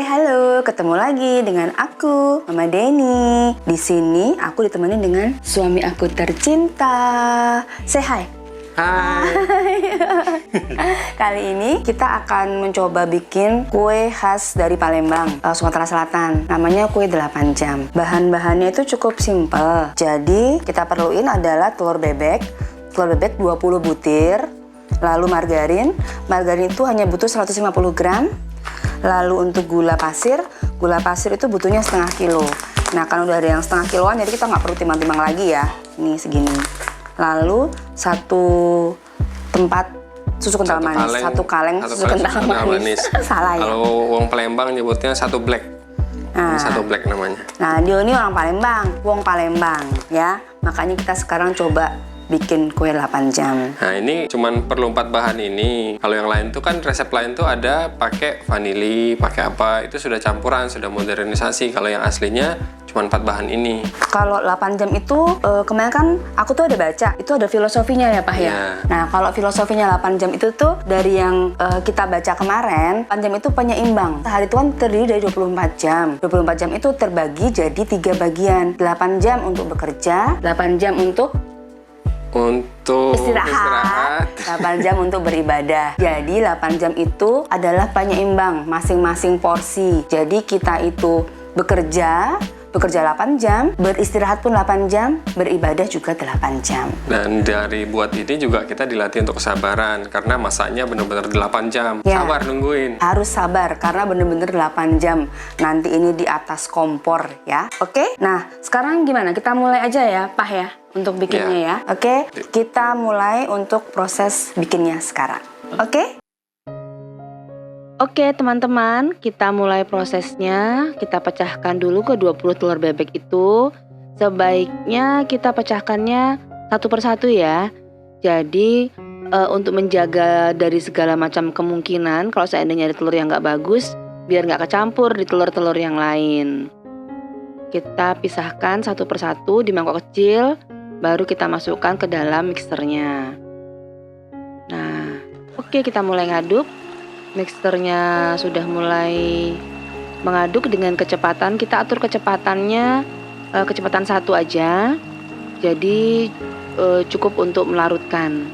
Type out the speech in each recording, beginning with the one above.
halo, ketemu lagi dengan aku, Mama Denny. Di sini aku ditemani dengan suami aku tercinta. Say hi. Hai. Kali ini kita akan mencoba bikin kue khas dari Palembang, Sumatera Selatan. Namanya kue 8 jam. Bahan-bahannya itu cukup simple. Jadi kita perluin adalah telur bebek 20 butir, lalu margarin. Margarin itu hanya butuh 150 gram. Lalu untuk gula pasir itu butuhnya setengah kilo. Nah, kan udah ada yang setengah kiloan, jadi kita nggak perlu timbang-timbang lagi ya. Ini segini. Lalu satu tempat susu kental manis, satu kaleng susu kental manis. Salah ya. Kalau wong Palembang nyebutnya satu black. Nah, satu black namanya. Nah, dia ini orang Palembang, wong Palembang ya. Makanya kita sekarang coba bikin kue 8 jam. Nah, ini cuman perlu 4 bahan ini. Kalau yang lain tuh kan resep lain tuh ada pakai vanili, pakai apa, itu sudah campuran, sudah modernisasi. Kalau yang aslinya cuma 4 bahan ini. Kalau 8 jam itu kemarin kan aku tuh ada baca, itu ada filosofinya ya Pak ya. Yeah. Nah, kalau filosofinya 8 jam itu tuh dari yang kita baca kemarin, 8 jam itu penyeimbang. Sehari itu kan terdiri dari 24 jam. 24 jam itu terbagi jadi 3 bagian. 8 jam untuk bekerja, 8 jam untuk istirahat, 8 jam untuk beribadah. Jadi 8 jam itu adalah penyeimbang masing-masing porsi. Jadi kita itu bekerja 8 jam, beristirahat pun 8 jam, beribadah juga 8 jam. Dan dari buat ini juga kita dilatih untuk kesabaran, karena masaknya benar-benar 8 jam. Ya, sabar nungguin. Harus sabar, karena bener-bener 8 jam. Nanti ini di atas kompor ya. Oke? Nah, sekarang gimana? Kita mulai aja ya, Pak ya, untuk bikinnya ya. Oke? Kita mulai untuk proses bikinnya sekarang. Oke? Oke teman-teman, kita mulai prosesnya. Kita pecahkan dulu ke 20 telur bebek itu. Sebaiknya kita pecahkannya satu persatu ya. Jadi untuk menjaga dari segala macam kemungkinan, kalau seandainya ada telur yang nggak bagus, biar nggak kecampur di telur-telur yang lain. Kita pisahkan satu persatu di mangkok kecil, baru kita masukkan ke dalam mixernya. Nah, oke, kita mulai ngaduk. Mixernya sudah mulai mengaduk dengan kecepatan, kita atur kecepatannya kecepatan 1 aja. Jadi cukup untuk melarutkan.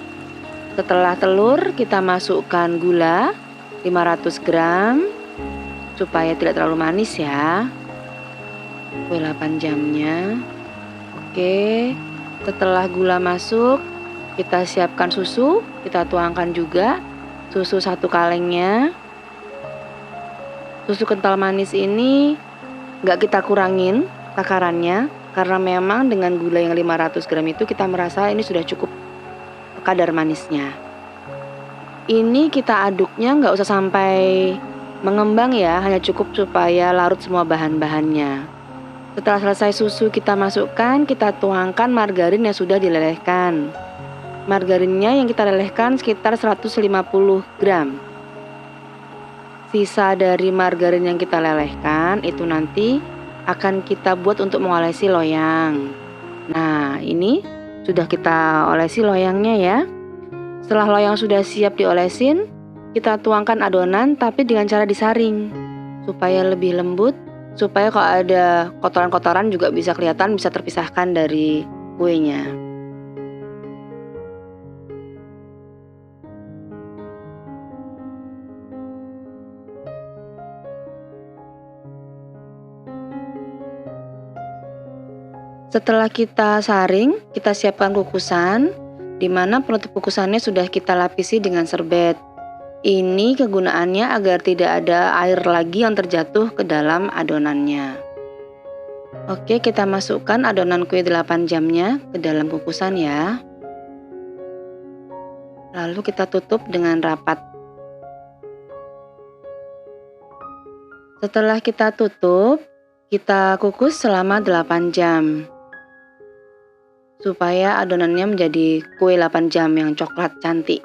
Setelah telur kita masukkan gula 500 gram supaya tidak terlalu manis ya. Kue 8 jamnya. Oke, setelah gula masuk, kita siapkan susu, kita tuangkan juga. Susu 1 kalengnya. Susu kental manis ini nggak kita kurangin takarannya, karena memang dengan gula yang 500 gram itu kita merasa ini sudah cukup kadar manisnya. Ini kita aduknya nggak usah sampai mengembang ya, hanya cukup supaya larut semua bahan-bahannya. Setelah selesai susu kita masukkan, kita tuangkan margarin yang sudah dilelehkan. Margarinnya yang kita lelehkan sekitar 150 gram. Sisa dari margarin yang kita lelehkan itu nanti akan kita buat untuk mengolesi loyang. Nah, ini sudah kita olesi loyangnya ya. Setelah loyang sudah siap diolesin, kita tuangkan adonan tapi dengan cara disaring supaya lebih lembut, supaya kalau ada kotoran-kotoran juga bisa kelihatan, bisa terpisahkan dari kuenya. Setelah kita saring, kita siapkan kukusan, di mana penutup kukusannya sudah kita lapisi dengan serbet. Ini kegunaannya agar tidak ada air lagi yang terjatuh ke dalam adonannya. Oke, kita masukkan adonan kue 8 jamnya ke dalam kukusan ya. Lalu kita tutup dengan rapat. Setelah kita tutup, kita kukus selama 8 jam. Supaya adonannya menjadi kue 8 jam yang coklat cantik.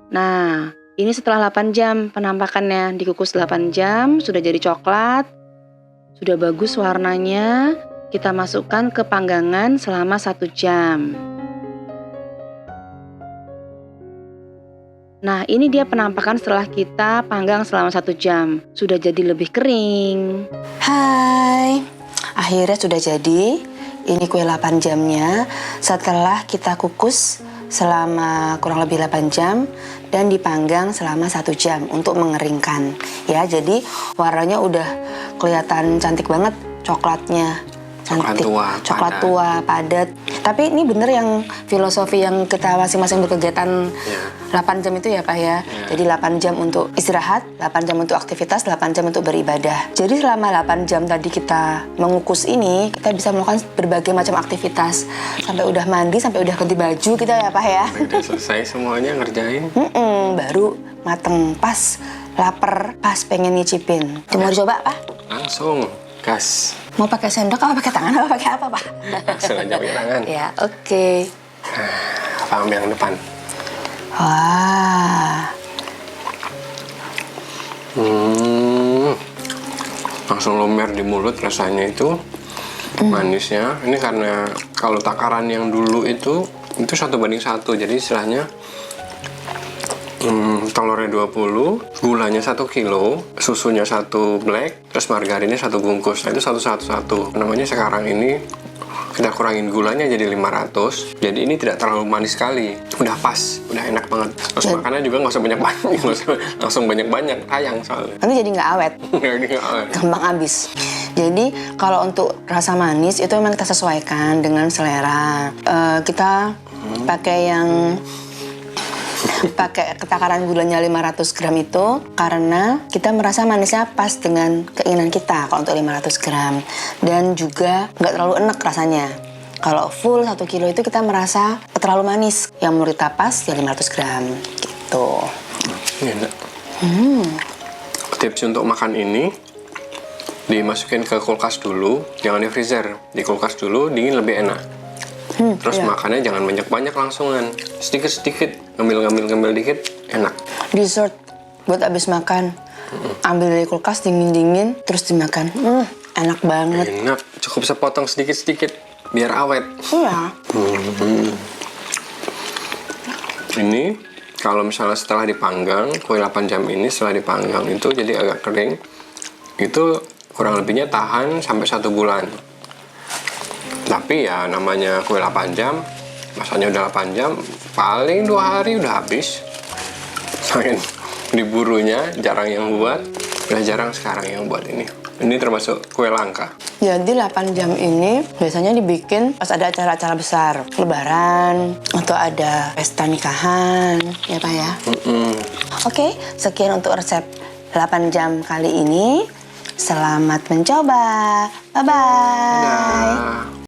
Nah, ini setelah 8 jam penampakannya, dikukus 8 jam, sudah jadi coklat, sudah bagus warnanya. Kita masukkan ke panggangan selama 1 jam. Nah, ini dia penampakan setelah kita panggang selama 1 jam. Sudah jadi lebih kering. Hai, akhirnya sudah jadi. Ini kue 8 jamnya setelah kita kukus selama kurang lebih 8 jam dan dipanggang selama 1 jam untuk mengeringkan. Ya, jadi warnanya udah kelihatan cantik banget coklatnya. Cantik, coklat tua, padat. Tapi ini bener yang filosofi yang kita masing-masing berkegiatan 8 jam itu ya Pak ya. Jadi 8 jam untuk istirahat, 8 jam untuk aktivitas, 8 jam untuk beribadah. Jadi selama 8 jam tadi kita mengukus ini, kita bisa melakukan berbagai macam aktivitas. Sampai udah mandi, sampai udah ganti baju kita ya Pak ya. Udah selesai semuanya ngerjain. Baru mateng, pas lapar, pas pengen nyicipin. Mau dicoba Pak? Langsung gas. Mau pakai sendok apa pakai tangan apa pakai apa Pak? Langsung aja pakai tangan. Ya, oke. Apa ambil yang depan? Wah. Langsung lumer di mulut rasanya itu. Manisnya. Ini karena kalau takaran yang dulu itu 1:1. Jadi istilahnya telurnya 20, gulanya 1 kilo, susunya 1 black, terus margarinnya 1 bungkus. Nah itu 1:1. Namanya sekarang ini kita kurangin gulanya jadi 500. Jadi ini tidak terlalu manis sekali. Udah pas, udah enak banget. Terus makannya juga nggak usah banyak-banyak, langsung banyak-banyak. Sayang soalnya. Nanti jadi nggak awet. Jadi nggak awet. Gampang habis. Jadi kalau untuk rasa manis itu memang kita sesuaikan dengan selera. Kita pakai yang takaran gulanya 500 gram itu karena kita merasa manisnya pas dengan keinginan kita kalau untuk 500 gram. Dan juga nggak terlalu enak rasanya. Kalau full 1 kilo itu kita merasa terlalu manis. Yang menurut kita pas ya 500 gram gitu. Enak. Tips untuk makan ini dimasukin ke kulkas dulu, jangan di freezer. Di kulkas dulu, dingin lebih enak. Terus makannya jangan banyak-banyak langsungan. Sedikit-sedikit, ngambil dikit, enak. Dessert buat abis makan. Ambil dari kulkas dingin-dingin, terus dimakan. Enak banget. Enak, cukup sepotong sedikit-sedikit, biar awet. Iya. Ini, kalau misalnya setelah dipanggang, kue 8 jam ini setelah dipanggang itu jadi agak kering. Itu kurang lebihnya tahan sampai 1 bulan. Tapi ya namanya kue 8 jam, masanya udah 8 jam, paling 2 hari udah habis. Saking diburunya, jarang yang buat, udah jarang sekarang yang buat ini. Ini termasuk kue langka. Jadi 8 jam ini biasanya dibikin pas ada acara-acara besar, lebaran, atau ada pesta nikahan, ya Pak ya? Oke, sekian untuk resep 8 jam kali ini. Selamat mencoba. Bye-bye. Dadah.